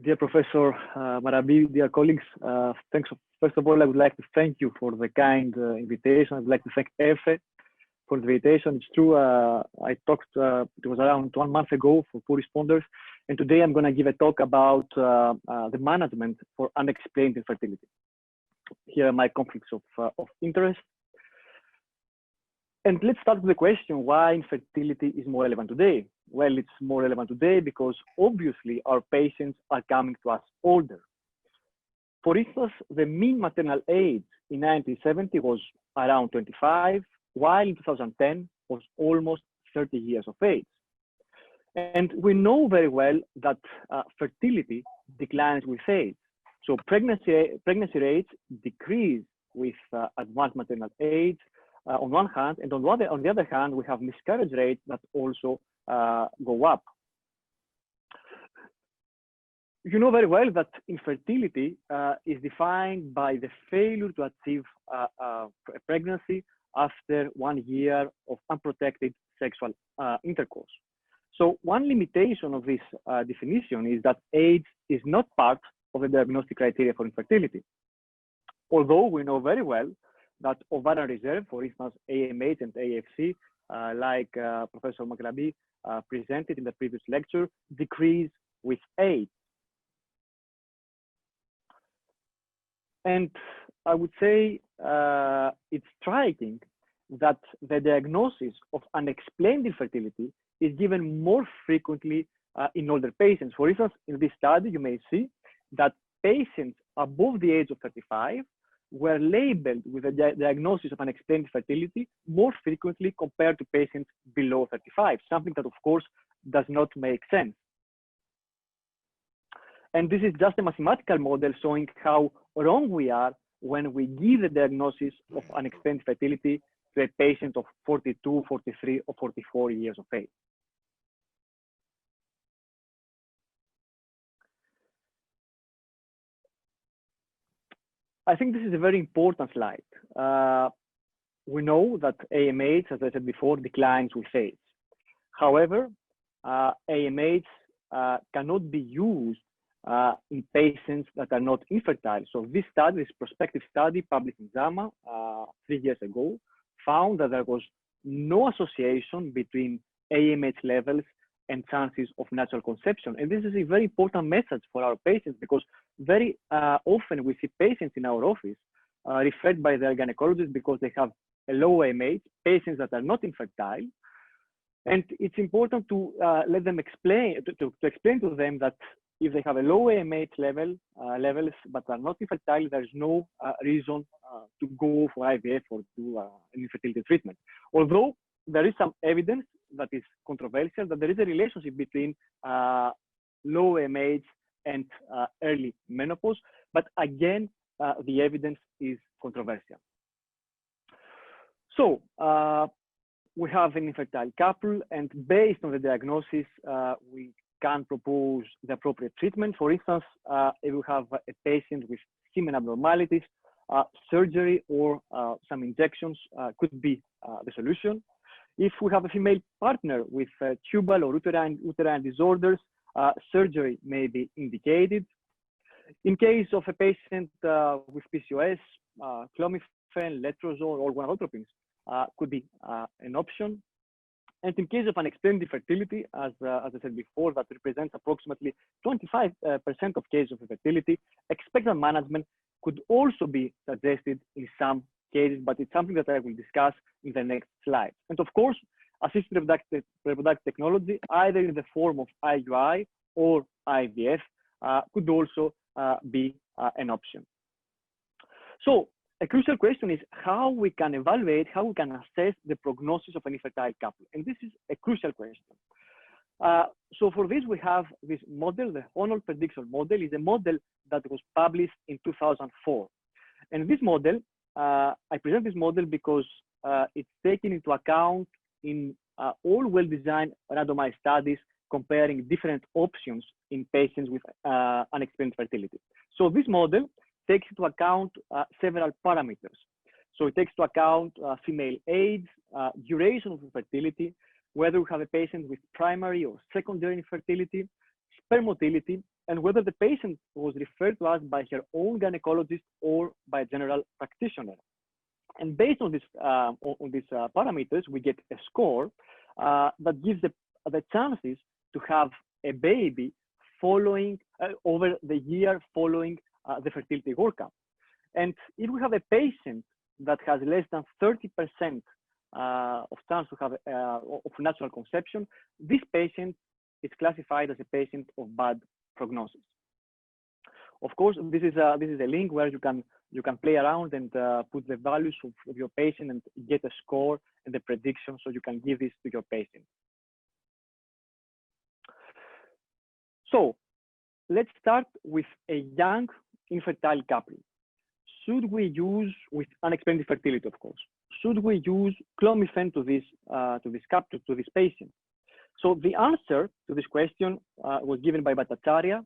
Dear Professor Marabi, dear colleagues, thanks. First of all, I would like to thank you for the kind invitation. I would like to thank EFE for the invitation. It's true, I talked, it was around 1 month ago for poor responders, and today I'm going to give a talk about the management for unexplained infertility. Here are my conflicts of interest. And let's start with the question, why infertility is more relevant today? Well, it's more relevant today because obviously our patients are coming to us older. For instance, the mean maternal age in 1970 was around 25, while in 2010 was almost 30 years of age. And we know very well that fertility declines with age. So pregnancy rates decrease with advanced maternal age on one hand, and on the other hand, we have miscarriage rates that also go up. You know very well that infertility is defined by the failure to achieve a pregnancy after 1 year of unprotected sexual intercourse. So one limitation of this definition is that age is not part of the diagnostic criteria for infertility. Although we know very well that ovarian reserve, for instance, AMH and AFC, like Professor Maghrabi presented in the previous lecture, decrease with age. And I would say it's striking that the diagnosis of unexplained infertility is given more frequently in older patients. For instance, in this study, you may see that patients above the age of 35 were labeled with a diagnosis of unexplained infertility more frequently compared to patients below 35, something that, of course, does not make sense. And this is just a mathematical model showing how wrong we are when we give the diagnosis of unexplained fertility to a patient of 42, 43, or 44 years of age. I think this is a very important slide. We know that AMH, as I said before, declines with age. However, AMH cannot be used in patients that are not infertile. So this study, this prospective study published in JAMA 3 years ago, found that there was no association between AMH levels and chances of natural conception. And this is a very important message for our patients because very often we see patients in our office referred by their gynecologists because they have a low AMH, patients that are not infertile. And it's important to let them explain, to explain to them that if they have a low AMH levels but are not infertile, there's no reason to go for IVF or do an infertility treatment. Although there is some evidence that is controversial, that there is a relationship between low AMH and early menopause, but again, the evidence is controversial. So we have an infertile couple, and based on the diagnosis, we can propose the appropriate treatment. For instance, if we have a patient with semen abnormalities, surgery or some injections could be the solution. If we have a female partner with tubal or uterine disorders, surgery may be indicated. In case of a patient with PCOS, clomiphene, letrozole, or gonadotropins could be an option. And in case of unexplained infertility, as I said before, that represents approximately 25% of cases of infertility, expectant management could also be suggested in some cases, but it's something that I will discuss in the next slide. And of course, assisted reproductive technology, either in the form of IUI or IVF, could also be an option. So a crucial question is how we can evaluate, how we can assess the prognosis of an infertile couple. And this is a crucial question. So for this, we have this model, the Honnold prediction model is a model that was published in 2004. And this model, I present this model because it's taken into account in all well-designed randomized studies comparing different options in patients with unexplained fertility. So this model takes into account several parameters. So it takes into account female age, duration of infertility, whether we have a patient with primary or secondary infertility, sperm motility, and whether the patient was referred to us by her own gynecologist or by a general practitioner. And based on these parameters, we get a score that gives the chances to have a baby following over the year following the fertility workup. And if we have a patient that has less than 30% of chance to have of natural conception, this patient is classified as a patient of bad prognosis. Of course, this is a link where you can play around and put the values of your patient and get a score and the prediction, so you can give this to your patient. So let's start with a young infertile couple. Should we use, with unexplained infertility, of course, should we use clomiphene to this patient? So the answer to this question was given by Bhattacharya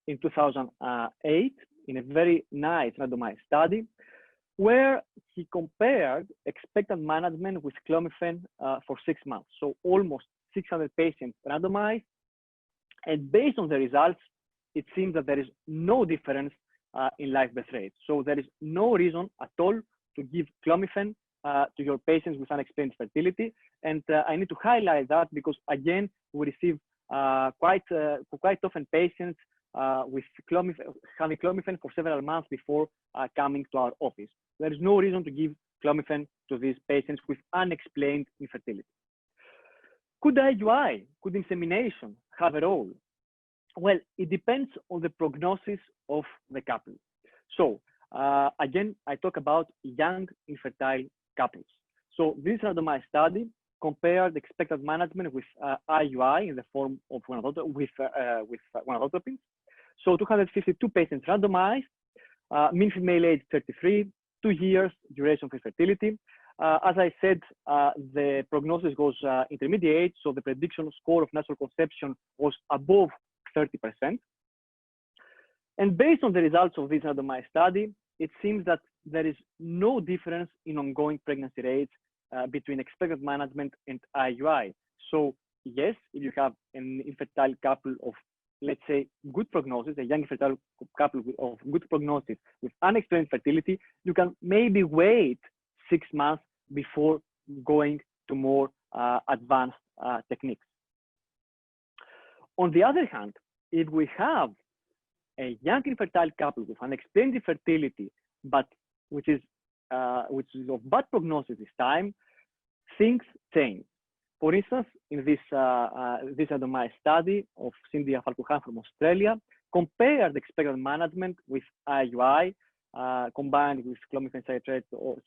in 2008 in a very nice randomized study, where he compared expectant management with clomiphene for 6 months. So almost 600 patients randomized. And based on the results, it seems that there is no difference in live birth rate. So there is no reason at all to give clomiphene to your patients with unexplained fertility. And I need to highlight that because, again, we receive quite often patients with having clomiphene for several months before coming to our office. There is no reason to give clomiphene to these patients with unexplained infertility. Could IUI, could insemination have a role? Well, it depends on the prognosis of the couple. So again, I talk about young infertile couples. So this randomized study compared expected management with IUI in the form of gonadotropins. So 252 patients randomized, mean female age 33, 2 years duration of infertility. As I said, the prognosis was intermediate, so the prediction score of natural conception was above 30%. And based on the results of this randomized study, it seems that there is no difference in ongoing pregnancy rates between expected management and IUI. So yes, if you have an infertile couple of, let's say, good prognosis, a young infertile couple of good prognosis with unexplained fertility, you can maybe wait 6 months before going to more advanced techniques. On the other hand, if we have a young infertile couple with unexplained infertility, but which is of bad prognosis this time, things change. For instance, in this randomized study of Cynthia Falkuhan from Australia, compared expected management with IUI combined with clomiphene citrate or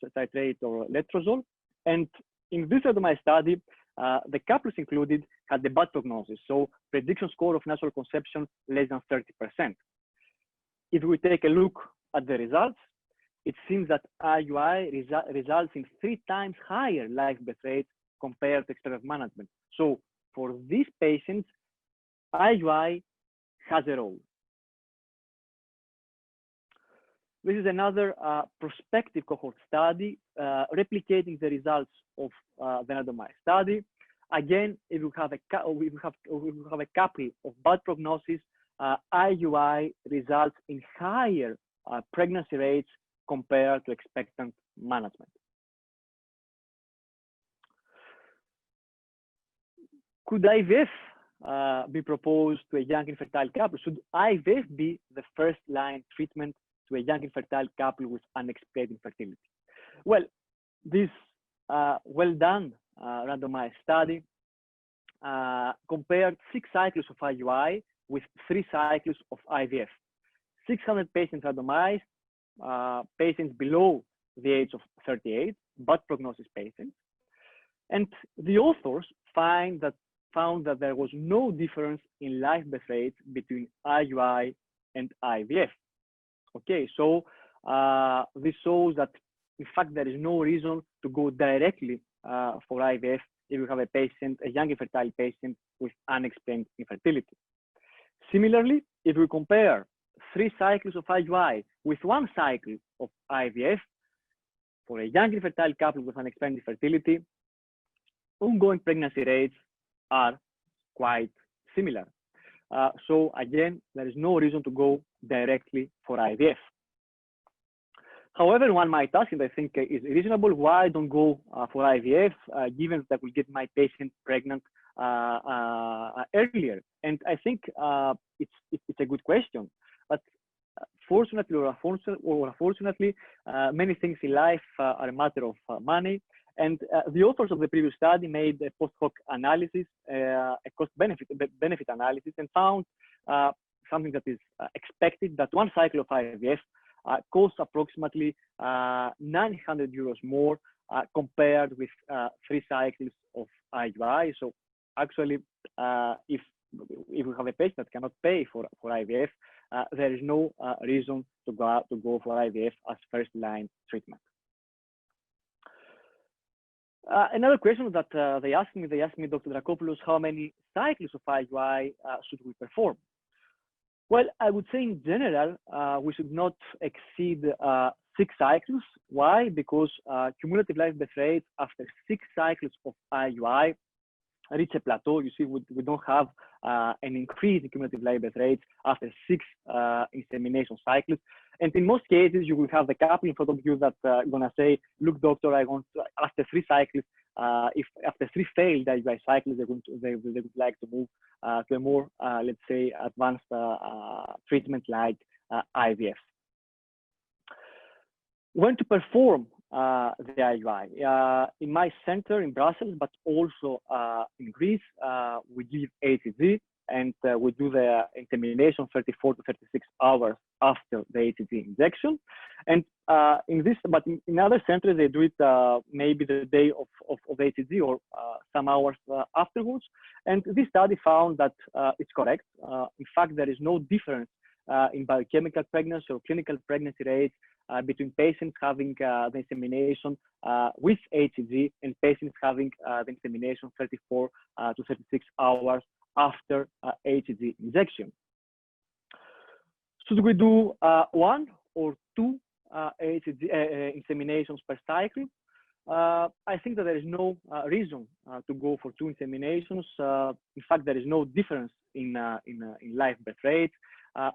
letrozole. And in this randomized study, the couples included had the bad prognosis, so prediction score of natural conception less than 30%. If we take a look at the results, it seems that IUI results in 3 times higher live birth rate compared to expected management. So for these patients, IUI has a role. This is another prospective cohort study replicating the results of the randomized study. Again, if we have a couple of bad prognosis, IUI results in higher pregnancy rates compared to expectant management. Could IVF be proposed to a young infertile couple? Should IVF be the first line treatment to a young infertile couple with unexplained infertility? Well, this well-done randomized study compared 6 cycles of IUI with 3 cycles of IVF. 600 patients randomized, patients below the age of 38, bad prognosis patients. And the authors found that there was no difference in live birth rates between IUI and IVF. Okay, so this shows that in fact there is no reason to go directly for IVF if you have a patient, a young infertile patient with unexplained infertility. Similarly, if we compare 3 cycles of IUI with 1 cycle of IVF for a young infertile couple with unexplained infertility, ongoing pregnancy rates are quite similar. So again, there is no reason to go directly for IVF. However, one might ask, and I think is reasonable, why don't go for IVF, given that we get my patient pregnant earlier? And I think it's a good question. But fortunately or unfortunately, many things in life are a matter of money. And the authors of the previous study made a post hoc analysis, a cost-benefit analysis, and found something that is expected, that one cycle of IVF costs approximately 900 euros more compared with 3 cycles of IUI. So actually, if we have a patient that cannot pay for IVF, there is no reason to go for IVF as first-line treatment. Another question that they asked me, Dr. Drakopoulos, how many cycles of IUI should we perform? Well, I would say in general, we should not exceed 6 cycles. Why? Because cumulative live birth rate after 6 cycles of IUI reach a plateau. You see, we don't have an increase in cumulative live birth rates after 6 insemination cycles. And in most cases, you will have the couple in front of you that are gonna say, look, doctor, I want to, after 3 cycles, if after 3 failed IUI cycles, they would like to move to a more, let's say, advanced treatment like IVF. When to perform the IUI? In my center in Brussels, but also in Greece, we give HCG, and we do the insemination 34 to 36 hours after the HCG injection. And in other centers, they do it maybe the day of HCG or some hours afterwards. And this study found that it's correct. In fact, there is no difference in biochemical pregnancy or clinical pregnancy rates between patients having the insemination with HCG and patients having the insemination 34 to 36 hours after HCG injection. Should we do 1 or 2 HCG inseminations per cycle? I think that there is no reason to go for 2 inseminations. In fact, there is no difference in live birth rate.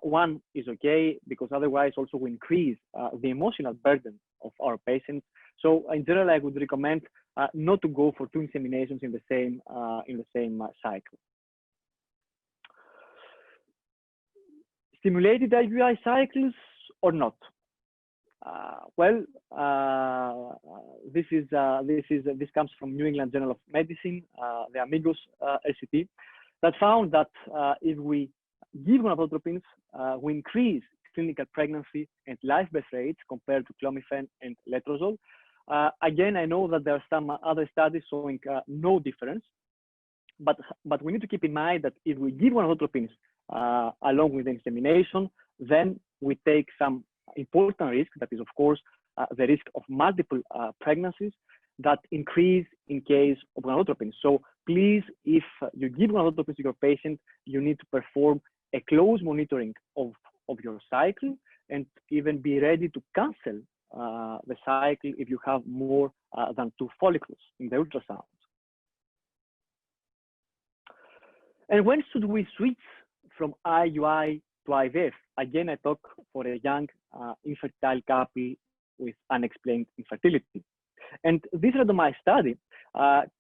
1 is okay, because otherwise also we increase the emotional burden of our patients. So in general, I would recommend not to go for 2 inseminations in the same cycle. Stimulated IUI cycles or not? This comes from New England Journal of Medicine, the Amigos LCT, that found that if we give gonadotropins, we increase clinical pregnancy and live birth rates compared to clomiphene and letrozole. Again, I know that there are some other studies showing no difference, but we need to keep in mind that if we give gonadotropins along with the insemination, then we take some important risk, that is, of course, the risk of multiple pregnancies that increase in case of gonadotropins. So please, if you give gonadotropins to your patient, you need to perform a close monitoring of your cycle, and even be ready to cancel the cycle if you have more than 2 follicles in the ultrasound. And when should we switch from IUI to IVF? Again, I talk for a young infertile couple with unexplained infertility. And this randomized study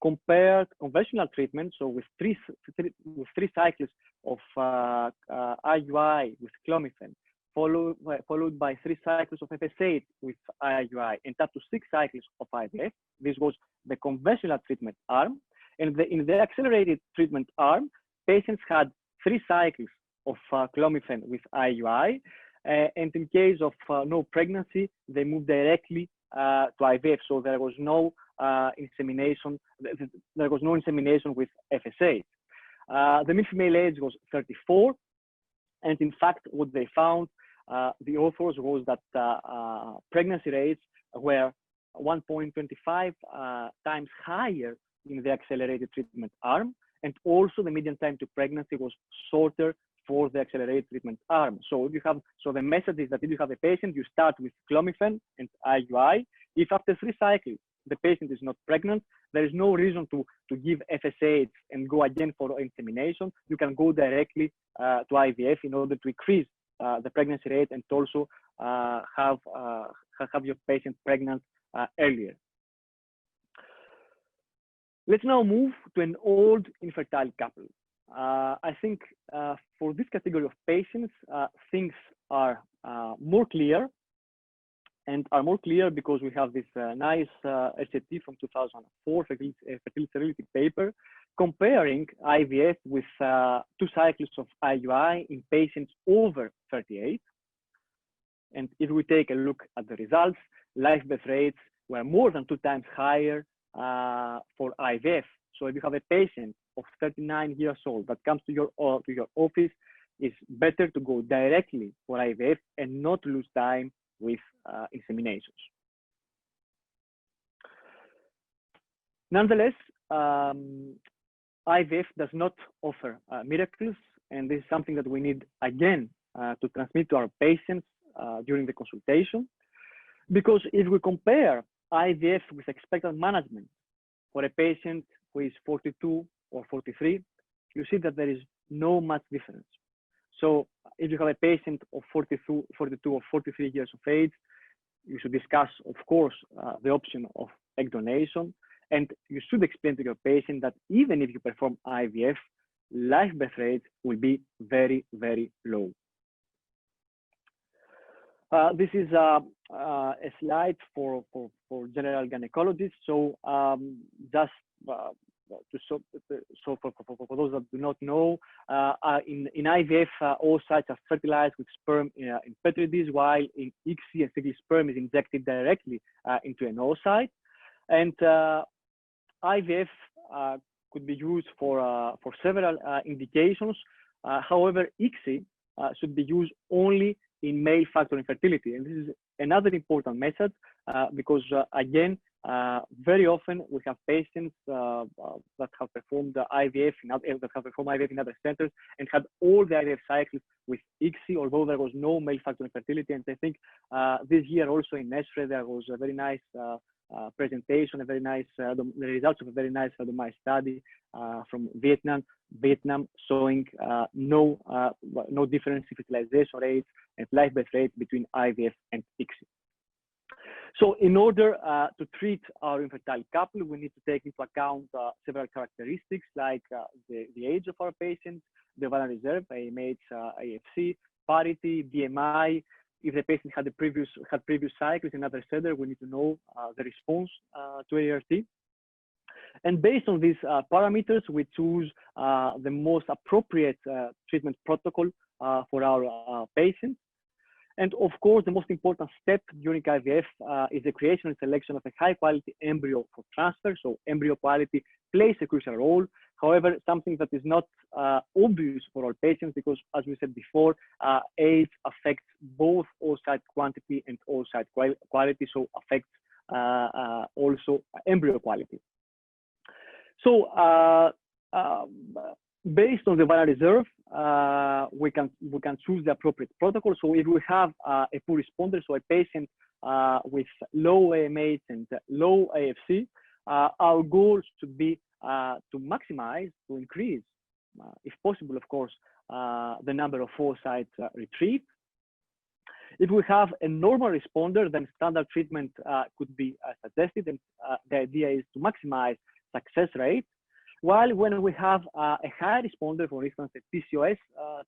compared conventional treatment, so with three cycles of IUI with clomiphene, followed by 3 cycles of FSH with IUI, and up to 6 cycles of IVF. This was the conventional treatment arm. And in the accelerated treatment arm, patients had 3 cycles of clomiphene with IUI, and in case of no pregnancy, they moved directly to IVF. So there was no insemination. There was no insemination with FSH. The mean female age was 34, and in fact, what they found, the authors, was that pregnancy rates were 1.25 times higher in the accelerated treatment arm, and also the median time to pregnancy was shorter for the accelerated treatment arm. So the message is that if you have a patient, you start with clomiphene and IUI. If after 3 cycles the patient is not pregnant, there is no reason to give FSH and go again for insemination. You can go directly to IVF in order to increase the pregnancy rate and also have your patient pregnant earlier. Let's now move to an old infertile couple. I think for this category of patients, things are more clear, and are more clear because we have this nice RCT from 2004 fertility paper comparing IVF with 2 cycles of IUI in patients over 38. And if we take a look at the results, live birth rates were more than 2 times higher for IVF. So if you have a patient of 39 years old that comes to your office, it's better to go directly for IVF and not lose time with inseminations. Nonetheless, IVF does not offer miracles, and this is something that we need again to transmit to our patients during the consultation. Because if we compare IVF with expectant management for a patient who is 42 or 43, you see that there is no much difference. So if you have a patient of 42 or 43 years of age, you should discuss, of course, the option of egg donation. And you should explain to your patient that even if you perform IVF, live birth rate will be very, very low. This is a slide for general gynecologists. So just for those that do not know, in IVF, all sites are fertilized with sperm in petri dish, while in ICSI, a single sperm is injected directly into an oocyte. And IVF could be used for several indications. However, ICSI should be used only in male factor infertility. And this is another important message because, again, very often we have patients that have performed IVF in other centers and had all the IVF cycles with ICSI, although there was no male factor infertility. And I think this year also in ESFRE there was a very nice presentation, a very nice the results of a very nice randomized study from Vietnam showing no difference in fertilization rates and live birth rate between IVF and ICSI. So in order to treat our infertile couple, we need to take into account several characteristics like the age of our patients, the ovarian reserve, AMH, AFC, parity, BMI. If the patient had previous cycles in another center, we need to know the response to ART. And based on these parameters, we choose the most appropriate treatment protocol for our patients. And of course, the most important step during IVF is the creation and selection of a high quality embryo for transfer. So embryo quality plays a crucial role. However, something that is not obvious for all patients, because as we said before, age affects both oocyte quantity and oocyte quality, so affects also embryo quality. So based on the ovarian reserve, we can choose the appropriate protocol. So if we have a poor responder, so a patient with low AMH and low AFC, our goal should be to maximize, to increase, if possible, of course, the number of oocytes retrieved. If we have a normal responder, then standard treatment could be suggested, and the idea is to maximize success rate. While when we have a high responder, for instance, a PCOS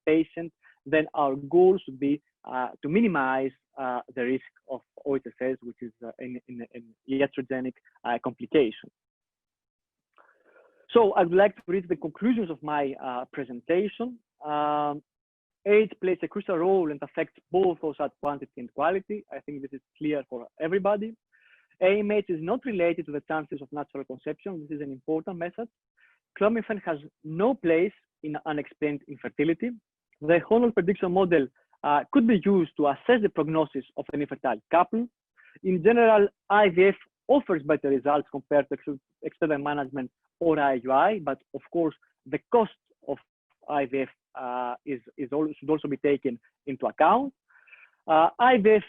patient, then our goal should be to minimize the risk of OHSS, which is an iatrogenic complication. So I would like to reach the conclusions of my presentation. Age plays a crucial role and affects both oocyte quantity and quality. I think this is clear for everybody. AMH is not related to the chances of natural conception. This is an important message. Clomiphene has no place in unexplained infertility. The hormonal prediction model could be used to assess the prognosis of an infertile couple. In general, IVF offers better results compared to expectant management or IUI, but of course, the cost of IVF should also be taken into account. IVF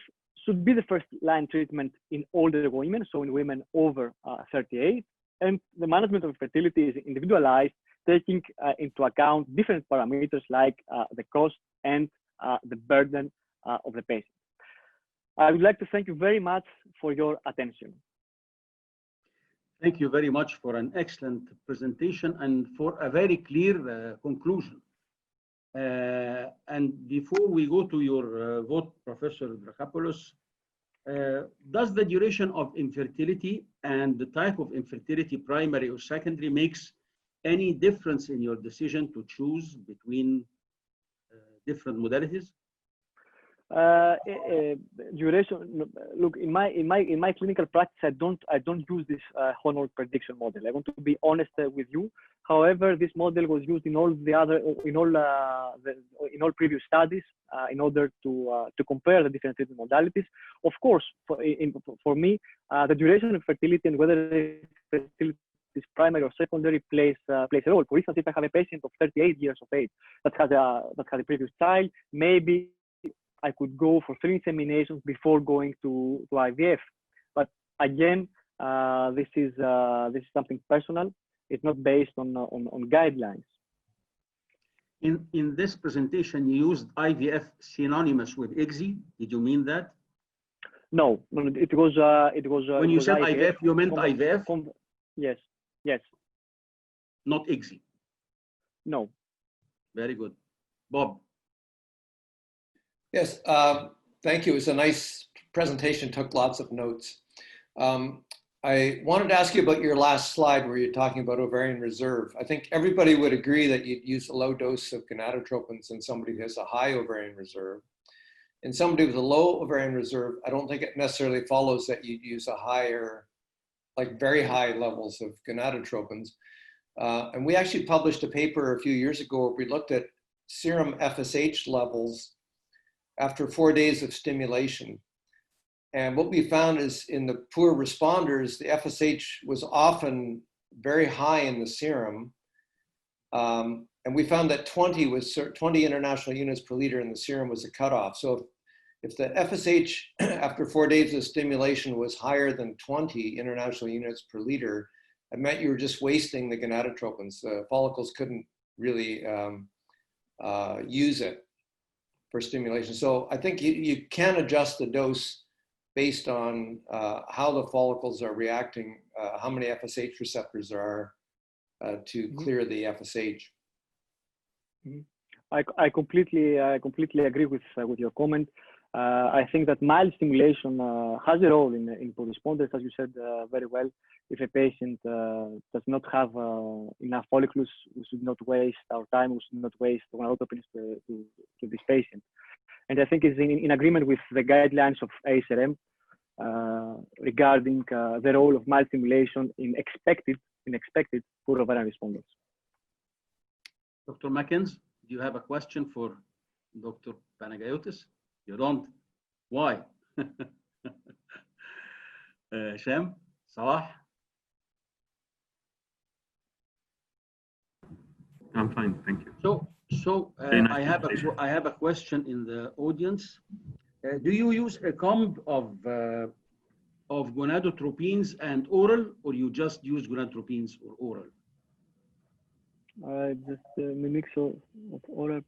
should be the first line treatment in older women, so in women over 38. And the management of fertility is individualized, taking into account different parameters like the cost and the burden of the patient. I would like to thank you very much for your attention. Thank you very much for an excellent presentation and for a very clear conclusion. And before we go to your vote, Professor Drakopoulos, does the duration of infertility and the type of infertility, primary or secondary, makes any difference in your decision to choose between different modalities? Duration. Look, in my clinical practice, I don't use this hormone prediction model. I want to be honest with you. However, this model was used in all previous studies in order to compare the different treatment modalities. Of course, for me, the duration of fertility and whether fertility is primary or secondary plays a role. For instance, if I have a patient of 38 years of age that has a previous child, maybe I could go for 3 inseminations before going to IVF. But again, this is something personal. It's not based on guidelines. In this presentation, you used IVF synonymous with ICSI. Did you mean that? No, it was. When you said IVF, you meant IVF? Yes. Yes. Not ICSI. No. Very good, Bob. Yes, thank you. It was a nice presentation, took lots of notes. I wanted to ask you about your last slide where you're talking about ovarian reserve. I think everybody would agree that you'd use a low dose of gonadotropins in somebody who has a high ovarian reserve. In somebody with a low ovarian reserve, I don't think it necessarily follows that you'd use a higher, like very high levels of gonadotropins. And we actually published a paper a few years ago where we looked at serum FSH levels after 4 days of stimulation. And what we found is in the poor responders, the FSH was often very high in the serum. And we found that 20 international units per liter in the serum was a cutoff. So if the FSH after 4 days of stimulation was higher than 20 international units per liter, it meant you were just wasting the gonadotropins. The follicles couldn't really use it for stimulation. So I think you can adjust the dose based on how the follicles are reacting, how many FSH receptors there are to clear the FSH. I completely agree with your comment. I think that mild stimulation has a role in poor responders, as you said very well. If a patient does not have enough follicles, we should not waste our time. We should not waste gonadotropins to this patient. And I think it's in agreement with the guidelines of ASRM regarding the role of mild stimulation in expected poor ovarian responders. Dr. Mackens, do you have a question for Dr. Panagiotis? You don't? Why? Sham? Salah? I'm fine, thank you. So I have a question in the audience. Do you use a comb of gonadotropins and oral, or you just use gonadotropins or oral? Just a mix of oral.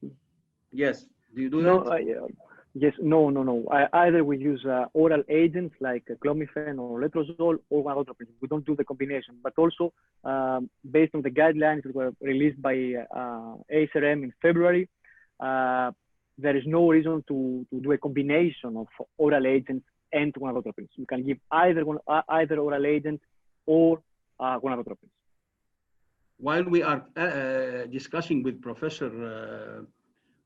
Yes. Do you do that? No. Yes. No. Either we use oral agents like clomiphene or letrozole or gonadotropins. We don't do the combination. But also, based on the guidelines that were released by ASRM in February, there is no reason to do a combination of oral agents and gonadotropins. You can give either oral agent or gonadotropins. While we are discussing with Professor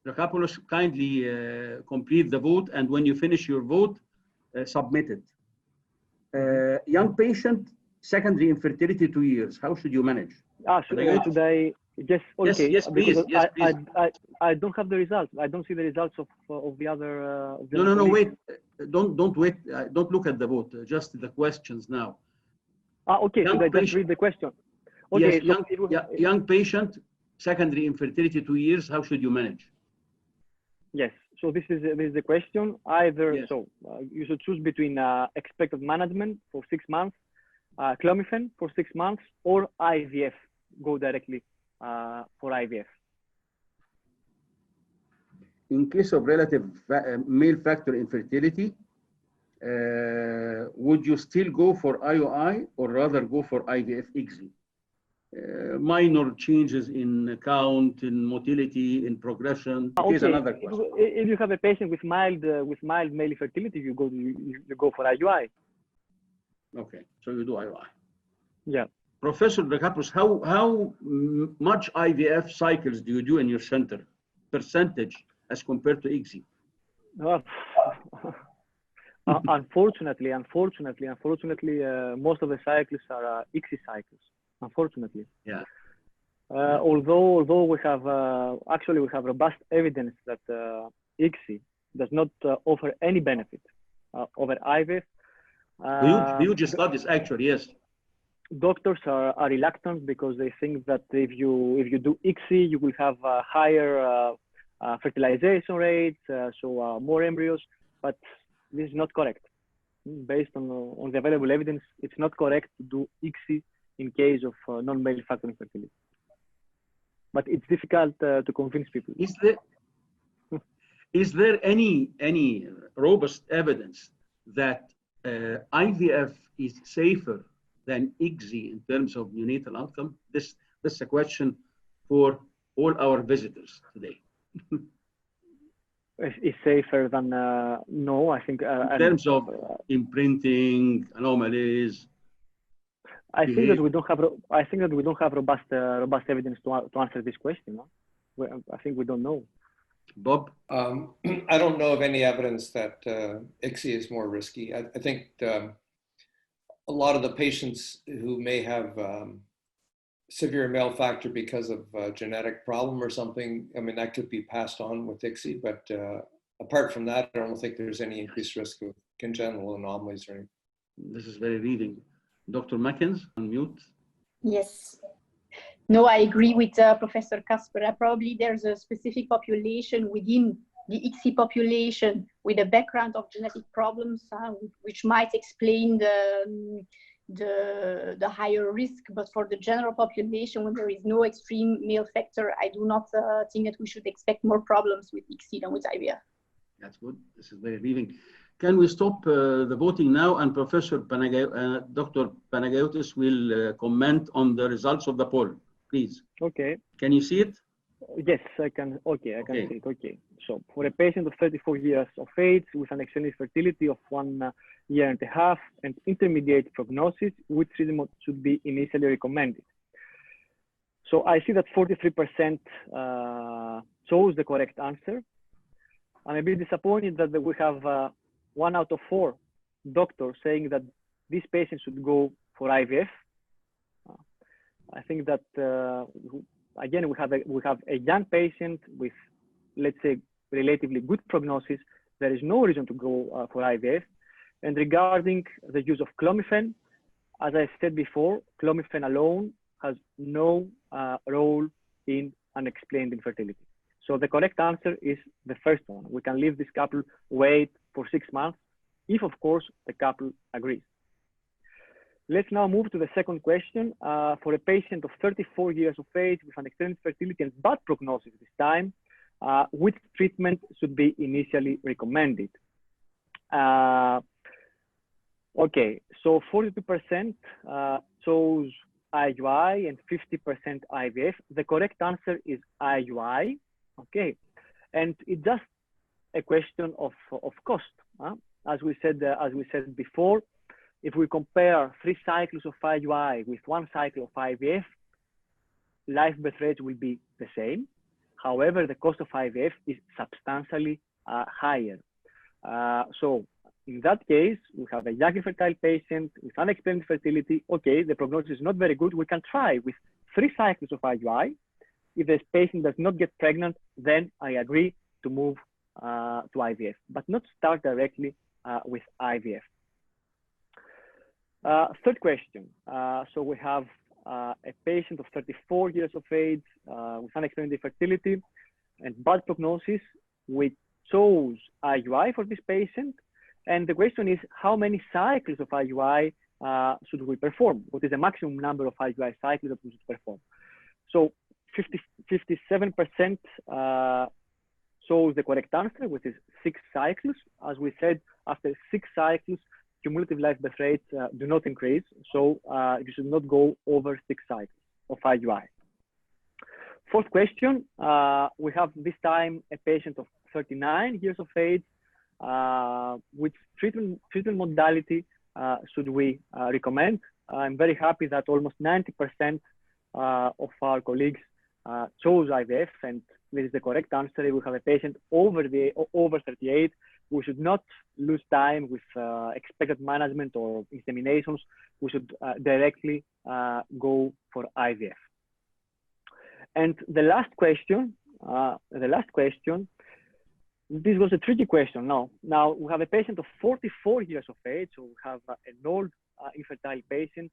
Drakopoulos, kindly complete the vote, and when you finish your vote, submit it. Young patient, secondary infertility 2 years. How should you manage? Should I? Yes. Okay. Yes, please. Yes, please. I don't have the results. I don't see the results of the other. No. Wait. Don't wait. Don't look at the vote. Just the questions now. Okay. Should I just read the question? Okay. Yes, young patient, secondary infertility 2 years. How should you manage? Yes. So this is the question. Either Yes. you should choose between expected management for 6 months, clomiphene for 6 months, or IVF. Go directly for IVF. In case of relative male factor infertility, would you still go for IUI or rather go for IVF ICSI? Minor changes in count, in motility, in progression. Okay. Here's another question. If you have a patient with mild male infertility, you go for IUI. Okay, so you do IUI. Yeah. Professor Drakopoulos, how much IVF cycles do you do in your center? Percentage as compared to ICSI? Unfortunately, most of the cycles are ICSI cycles. Unfortunately. Yeah. Although we have actually robust evidence that ICSI does not offer any benefit over IVF. Huge studies, actually, yes. Doctors are reluctant because they think that if you do ICSI, you will have higher fertilization rates, so more embryos. But this is not correct. Based on the available evidence, it's not correct to do ICSI in case of non-male factor infertility. But it's difficult to convince people. Is there any robust evidence that IVF is safer than ICSI in terms of neonatal outcome? This is a question for all our visitors today. Is safer than no? I think in terms of imprinting, anomalies. I think that we don't have robust evidence to answer this question. No? I think we don't know. Bob? I don't know of any evidence that ICSI is more risky. I think a lot of the patients who may have severe male factor because of a genetic problem or something, I mean, that could be passed on with ICSI, but apart from that, I don't think there's any increased risk of congenital anomalies or anything. This is very reading. Dr. Mackens, unmute. Yes. No, I agree with Professor Kasper. Probably there's a specific population within the ICSI population with a background of genetic problems, which might explain the higher risk. But for the general population, when there is no extreme male factor, I do not think that we should expect more problems with ICSI than with IVF. That's good. This is very relieving. Can we stop the voting now, and Professor Dr. Panagiotis will comment on the results of the poll, please. Okay. Can you see it? Yes, I can. Okay, I can see it. Okay. So for a patient of 34 years of age with an extended fertility of 1 year and a half and intermediate prognosis, which treatment should be initially recommended? So I see that 43% chose the correct answer. I'm a bit disappointed that we have 1 out of 4 doctors saying that this patient should go for IVF. I think that again we have a young patient with, let's say, relatively good prognosis. There is no reason to go for IVF. And regarding the use of clomiphene, as I said before, clomiphene alone has no role in unexplained infertility. So the correct answer is the first one. We can leave this couple wait for 6 months, if of course the couple agrees. Let's now move to the second question. For a patient of 34 years of age with an extended fertility and bad prognosis this time, which treatment should be initially recommended? Okay, so 42% chose IUI and 50% IVF. The correct answer is IUI. Okay, and it's just a question of cost. As we said before, if we compare 3 cycles of IUI with 1 cycle of IVF, live birth rate will be the same. However, the cost of IVF is substantially higher. So in that case, we have a young infertile patient with unexplained fertility. Okay, the prognosis is not very good. We can try with 3 cycles of IUI. If this patient does not get pregnant, then I agree to move to IVF, but not start directly with IVF. Third question. So we have a patient of 34 years of age with unexplained infertility and bad prognosis. chose IUI for this patient. And the question is, how many cycles of IUI should we perform? What is the maximum number of IUI cycles that we should perform? So 57% chose the correct answer, which is 6 cycles. As we said, after 6 cycles, cumulative live birth rates do not increase. So you should not go over 6 cycles of IUI. Fourth question, we have this time a patient of 39 years of age. Which treatment modality should we recommend? I'm very happy that almost 90% of our colleagues chose IVF, and this is the correct answer. We have a patient over 38. We should not lose time with expected management or inseminations. We should directly go for IVF. And the last question, this was a tricky question. Now we have a patient of 44 years of age, so we have an old infertile patient.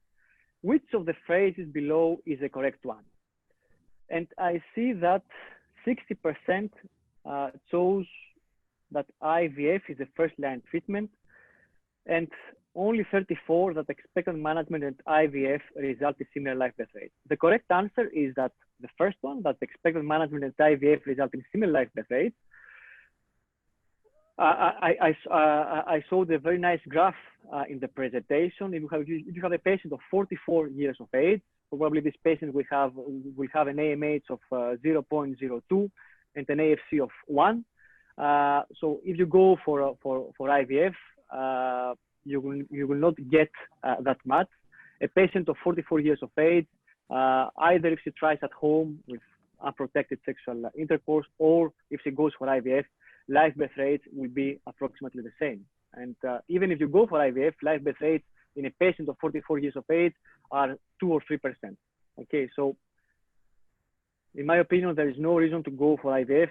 Which of the phrases below is the correct one? And I see that 60% chose that IVF is the first-line treatment, and only 34% that expected management and IVF result in similar live birth rate. The correct answer is that the first one, that expected management and IVF result in similar live birth rate. I saw the very nice graph in the presentation. If you have a patient of 44 years of age, probably this patient will have an AMH of 0.02 and an AFC of 1. So if you go for IVF, you will not get that much. A patient of 44 years of age, either if she tries at home with unprotected sexual intercourse, or if she goes for IVF, live birth rates will be approximately the same. And even if you go for IVF, live birth rates in a patient of 44 years of age are 2 or 3%. Okay, so in my opinion, there is no reason to go for IVF.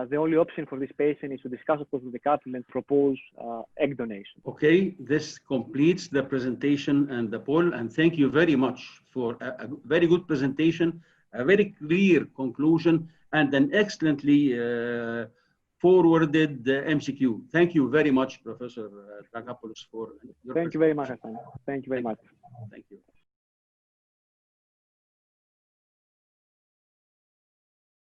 The only option for this patient is to discuss, of course, with the couple and propose egg donation. Okay, this completes the presentation and the poll. And thank you very much for a very good presentation, a very clear conclusion, and an excellently forwarded MCQ. Thank you very much, Professor Drakopoulos, for your Thank you very much, Hassan. Thank you very much. Thank you.